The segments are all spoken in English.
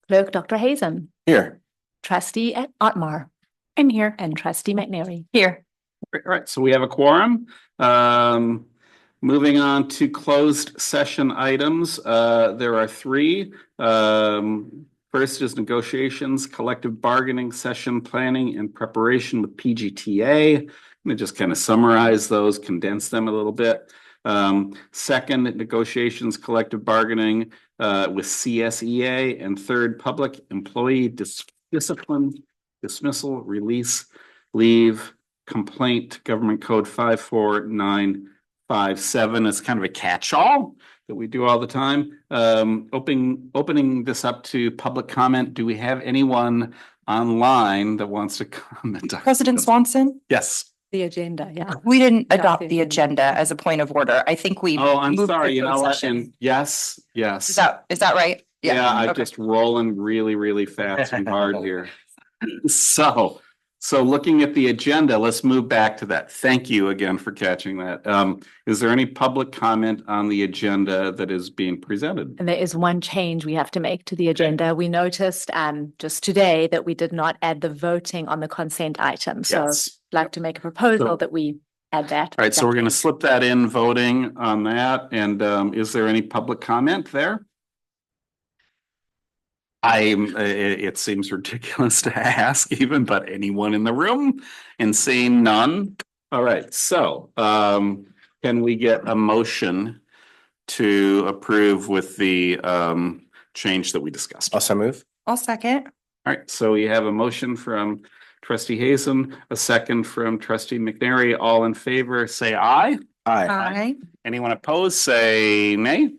Clerk Dr. Hazen, Here. Trustee Otmar. I'm here. And Trustee McNary. Here. All right, so we have a quorum. Moving on to closed session items, there are three. First is negotiations, collective bargaining, session planning, and preparation with PGTA. I'm gonna just kind of summarize those, condense them a little bit. Second, negotiations, collective bargaining with CSEA, and third, public employee discipline, dismissal, release, leave, complaint, government code 54957. It's kind of a catch-all that we do all the time. Opening this up to public comment. Do we have anyone online that wants to comment? President Swanson? Yes. The agenda, yeah. We didn't adopt the agenda as a point of order. I think we. Oh, I'm moved sorry. to You know closed what? session. And yes. Is that right? Yeah, I'm Okay. just rolling really fast and hard here. So looking at the agenda, let's move back to that. Thank you again for catching that. Is there any public comment on the agenda that is being presented? And there is one change we have to make to the agenda. We noticed just today that we did not add the voting on the consent item. So Yes. I'd like to make a proposal that we add that. All right, so we're going to slip that in, voting on that. And is there any public comment there? It seems ridiculous to ask even, but anyone in the room, and seeing none. All right, so can we get a motion to approve with the change that we discussed? Also move. I'll second. All right, so we have a motion from Trustee Hazen, a second from Trustee McNary. All in favor, say aye. Aye. Anyone opposed, say nay.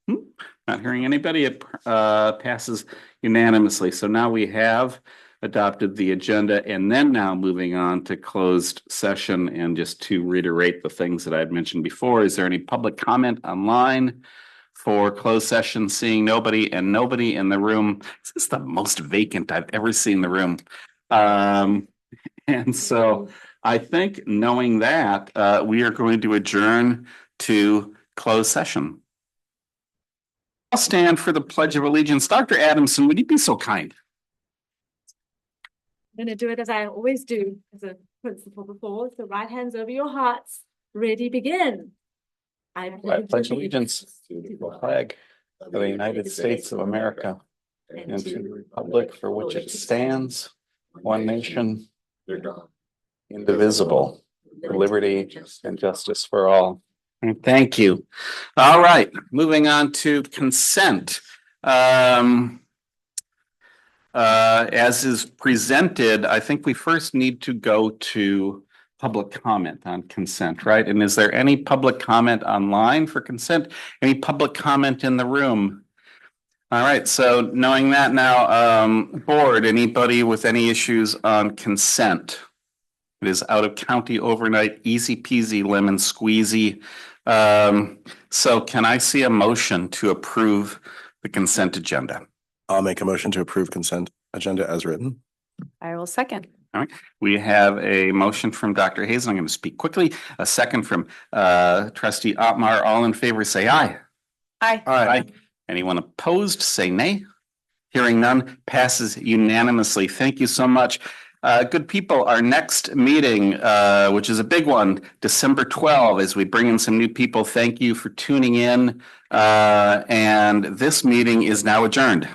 Not hearing anybody. It passes unanimously. So now we have adopted the agenda, and then now moving on to closed session. And just to reiterate the things that I had mentioned before, is there any public comment online for closed session? Seeing nobody, and nobody in the room. This is the most vacant I've ever seen the room. And so I think, knowing that, we are going to adjourn to closed session. I'll stand for the Pledge of Allegiance. Dr. Adamson, would you be so kind? I'm going to do it as I always do, as a principle before. So right hands over your hearts. Ready, begin. I pledge allegiance to the flag of the United States of America and to the republic for which it stands, one nation, indivisible, for liberty and justice for all. Thank you. All right, moving on to consent. As is presented, I think we first need to go to public comment on consent, right? And is there any public comment online for consent? Any public comment in the room? All right, so knowing that now, board, anybody with any issues on consent? It is out of county overnight, easy peasy lemon squeezy. So can I see a motion to approve the consent agenda? I'll make a motion to approve consent agenda as written. I will second. All right, we have a motion from Dr. Hazen. I'm going to speak quickly. A second from Trustee Otmar. All in favor, say aye. Aye. Aye. Anyone opposed, say nay. Hearing none, passes unanimously. Thank you so much. Good people, our next meeting, which is a big one, December 12, as we bring in some new people. Thank you for tuning in. And this meeting is now adjourned.